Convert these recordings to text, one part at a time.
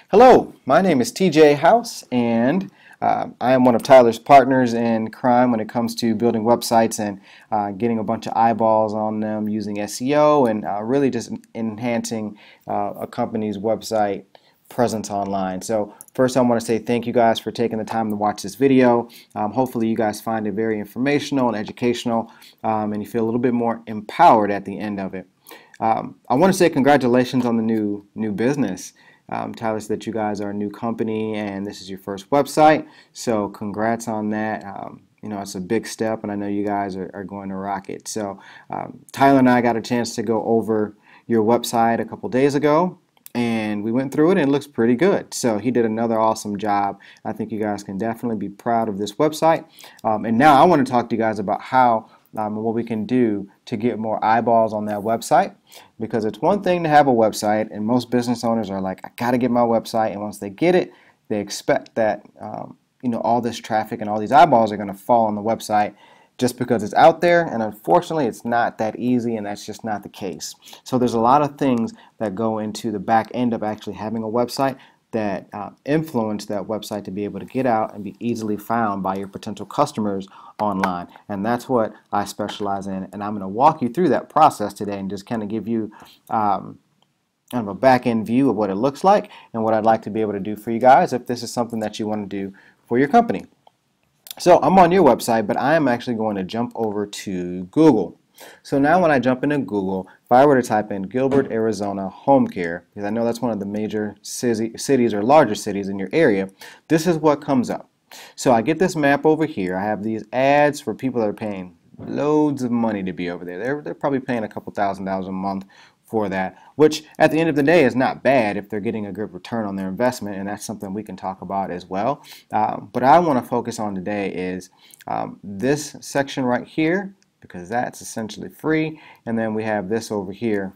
Hello, my name is TJ House, and I am one of Tyler's partners in crime when it comes to building websites and getting a bunch of eyeballs on them using SEO and really just enhancing a company's website presence online. So first I want to say thank you guys for taking the time to watch this video. Hopefully you guys find it very informational and educational, and you feel a little bit more empowered at the end of it. I want to say congratulations on the new business. Tyler said that you guys are a new company and this is your first website, so congrats on that. You know, it's a big step, and I know you guys are going to rock it. So Tyler and I got a chance to go over your website a couple days ago, and we went through it and it looks pretty good. So he did another awesome job. I think you guys can definitely be proud of this website. And now I want to talk to you guys about how what we can do to get more eyeballs on that website, because it's one thing to have a website, and most business owners are like, I gotta get my website, and once they get it, they expect that you know, all this traffic and all these eyeballs are going to fall on the website just because it's out there, and unfortunately it's not that easy, and that's just not the case. So there's a lot of things that go into the back end of actually having a website that influence that website to be able to get out and be easily found by your potential customers online. And that's what I specialize in, and I'm going to walk you through that process today and just kind of give you kind of a back-end view of what it looks like and what I'd like to be able to do for you guys if this is something that you want to do for your company. So I'm on your website, but I am actually going to jump over to Google. So now when I jump into Google, if I were to type in Gilbert, Arizona home care, because I know that's one of the major cities or larger cities in your area, this is what comes up. So I get this map over here. I have these ads for people that are paying loads of money to be over there. They're probably paying a couple $1,000s a month for that, which at the end of the day is not bad if they're getting a good return on their investment, and that's something we can talk about as well. But I want to focus on today is this section right here, because that's essentially free, and then we have this over here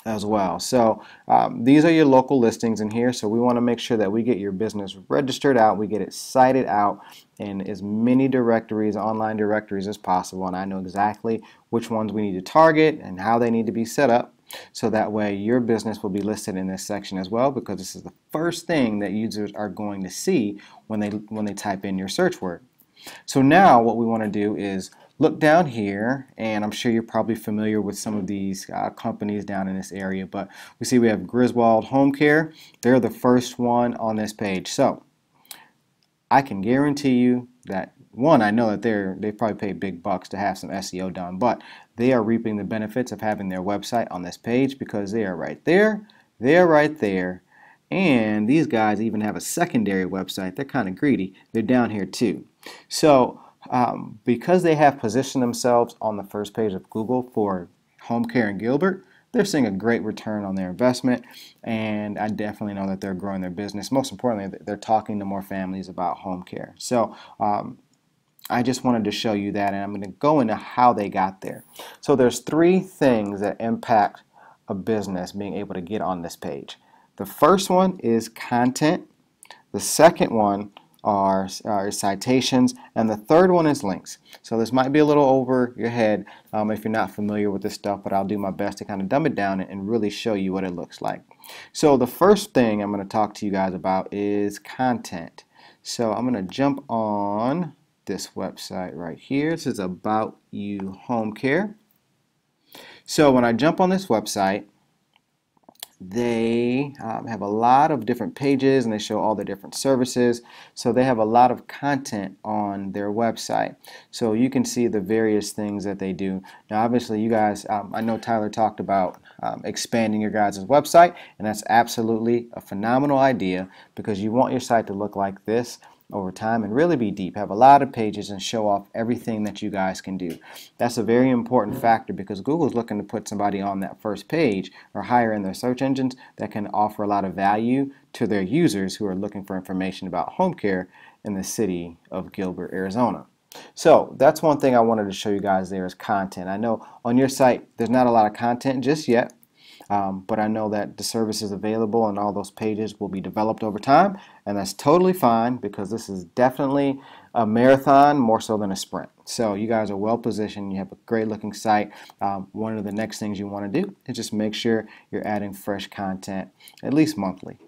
as well. So these are your local listings in here, so we want to make sure that we get your business registered out, we get it cited out in as many directories, online directories as possible, and I know exactly which ones we need to target and how they need to be set up, so that way your business will be listed in this section as well, because this is the first thing that users are going to see when they type in your search word. So now what we want to do is look down here, and I'm sure you're probably familiar with some of these companies down in this area, but we see we have Griswold Home Care. They're the first one on this page. So I can guarantee you that, one, I know that they probably paid big bucks to have some SEO done, but they are reaping the benefits of having their website on this page, because they are right there, they're right there, and these guys even have a secondary website. They're kind of greedy. They're down here too. So because they have positioned themselves on the first page of Google for home care in Gilbert, they're seeing a great return on their investment, and I definitely know that they're growing their business. Most importantly, they're talking to more families about home care. So I just wanted to show you that, and I'm going to go into how they got there. So there's three things that impact a business being able to get on this page. The first one is content. The second one are citations, and the third one is links. So this might be a little over your head if you're not familiar with this stuff, but I'll do my best to kind of dumb it down and really show you what it looks like. So the first thing I'm going to talk to you guys about is content. So I'm going to jump on this website right here. This is About You Home Care. So when I jump on this website, they have a lot of different pages, and they show all the different services. So they have a lot of content on their website, so you can see the various things that they do. Now obviously you guys, I know Tyler talked about expanding your guys' website, and that's absolutely a phenomenal idea, because you want your site to look like this over time and really be deep, have a lot of pages, and show off everything that you guys can do. That's a very important factor, because Google's looking to put somebody on that first page or higher in their search engines that can offer a lot of value to their users who are looking for information about home care in the city of Gilbert, Arizona. So that's one thing I wanted to show you guys there is content. I know on your site there's not a lot of content just yet, but I know that the service is available and all those pages will be developed over time, and that's totally fine, because this is definitely a marathon more so than a sprint. So you guys are well positioned. You have a great looking site. One of the next things you want to do is just make sure you're adding fresh content at least monthly.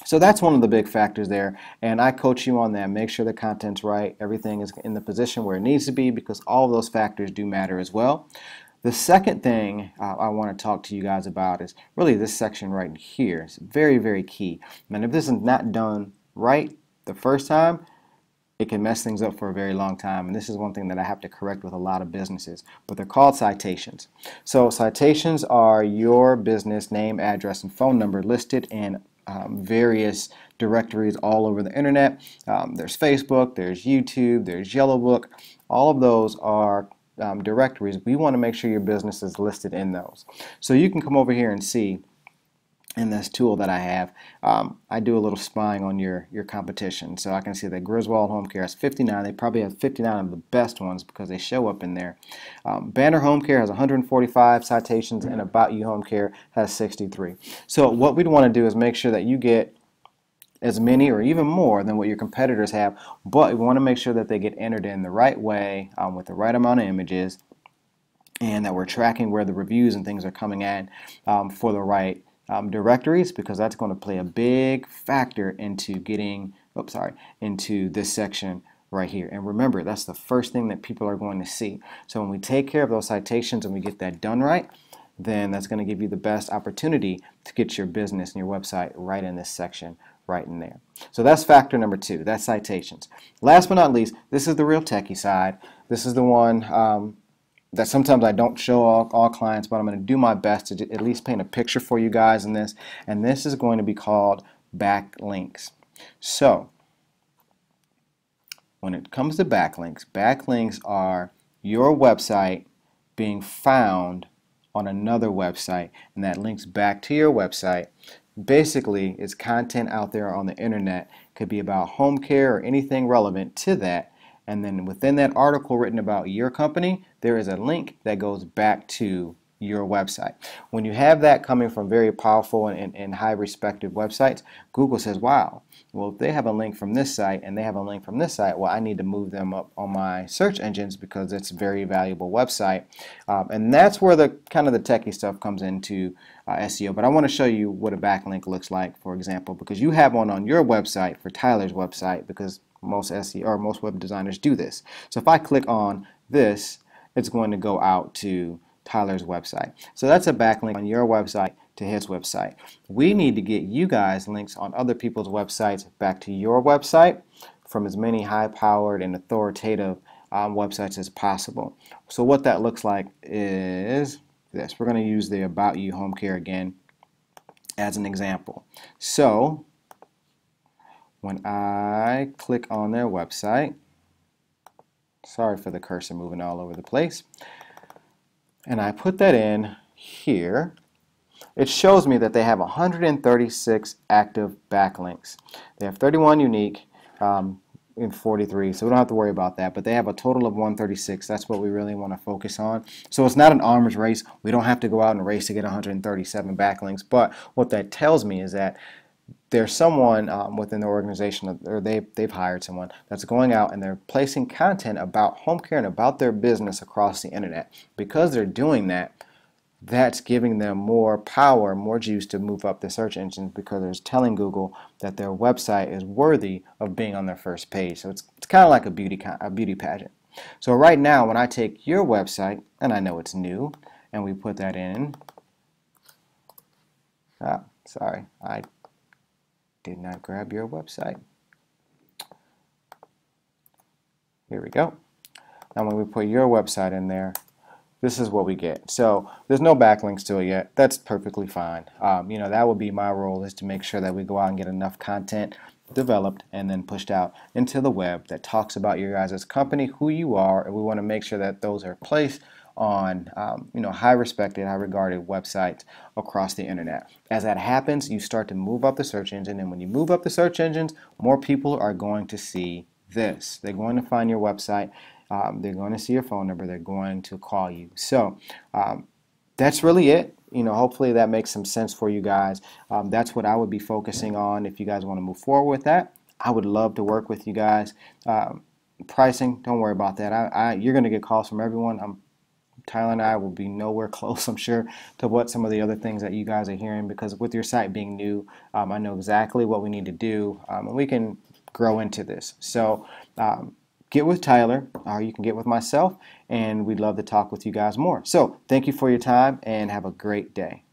So that's one of the big factors there, and I coach you on that. Make sure the content's right, everything is in the position where it needs to be, because all of those factors do matter as well. The second thing I want to talk to you guys about is really this section right here. It's very, very key. And if this is not done right the first time, it can mess things up for a very long time. And this is one thing that I have to correct with a lot of businesses, but they're called citations. So citations are your business name, address, and phone number listed in various directories all over the internet. There's Facebook, there's YouTube, there's Yellow Book. All of those are directories. We want to make sure your business is listed in those. So you can come over here and see in this tool that I have, I do a little spying on your competition. So I can see that Griswold Home Care has 59. They probably have 59 of the best ones because they show up in there. Banner Home Care has 145 citations, and About You Home Care has 63. So what we'd want to do is make sure that you get as many or even more than what your competitors have, but we want to make sure that they get entered in the right way with the right amount of images, and that we're tracking where the reviews and things are coming in for the right directories, because that's going to play a big factor into getting, into this section right here. And remember, that's the first thing that people are going to see. So when we take care of those citations and we get that done right, then that's going to give you the best opportunity to get your business and your website right in this section right in there. So that's factor number 2. That's citations. Last but not least, this is the real techie side. This is the one that sometimes I don't show all clients, but I'm going to do my best to at least paint a picture for you guys in this. And this is going to be called backlinks. So when it comes to backlinks, backlinks are your website being found on another website, and that links back to your website. Basically, it's content out there on the internet. It could be about home care or anything relevant to that. And then within that article written about your company, there is a link that goes back to your website. When you have that coming from very powerful and high respected websites, Google says, wow, well, if they have a link from this site and they have a link from this site, well, I need to move them up on my search engines because it's a very valuable website. And that's where the kind of the techie stuff comes into SEO. But I want to show you what a backlink looks like, for example, because you have one on your website for Tyler's website, because most SEO or most web designers do this. So if I click on this, it's going to go out to Tyler's website. So that's a backlink on your website to his website. We need to get you guys links on other people's websites back to your website from as many high-powered and authoritative websites as possible. So what that looks like is this. We're going to use the About You Home Care again as an example. So when I click on their website, sorry for the cursor moving all over the place, and I put that in here, it shows me that they have 136 active backlinks. They have 31 unique in 43, so we don't have to worry about that, but they have a total of 136. That's what we really want to focus on. So it's not an arms race. We don't have to go out and race to get 137 backlinks, but what that tells me is that there's someone within the organization, or they've hired someone that's going out and they're placing content about home care and about their business across the internet. Because they're doing that, that's giving them more power, more juice to move up the search engines, because it's telling Google that their website is worthy of being on their first page. So it's kind of like a beauty pageant. So right now, when I take your website, and I know it's new, and we put that in, sorry, I did not grab your website. Here we go. Now when we put your website in there, this is what we get. So there's no backlinks to it yet. That's perfectly fine. You know, that would be my role, is to make sure that we go out and get enough content developed and then pushed out into the web that talks about your guys' company, who you are, and we want to make sure that those are placed on you know, high respected, high regarded websites across the internet. As that happens, you start to move up the search engine, and when you move up the search engines, more people are going to see this. They're going to find your website, they're going to see your phone number, they're going to call you. So that's really it. You know, hopefully that makes some sense for you guys. That's what I would be focusing on if you guys want to move forward with that. I would love to work with you guys. Pricing, don't worry about that. You're going to get calls from everyone. I'm Tyler and I will be nowhere close, I'm sure, to what some of the other things that you guys are hearing, because with your site being new, I know exactly what we need to do, and we can grow into this. So get with Tyler, or you can get with myself, and we'd love to talk with you guys more. So thank you for your time, and have a great day.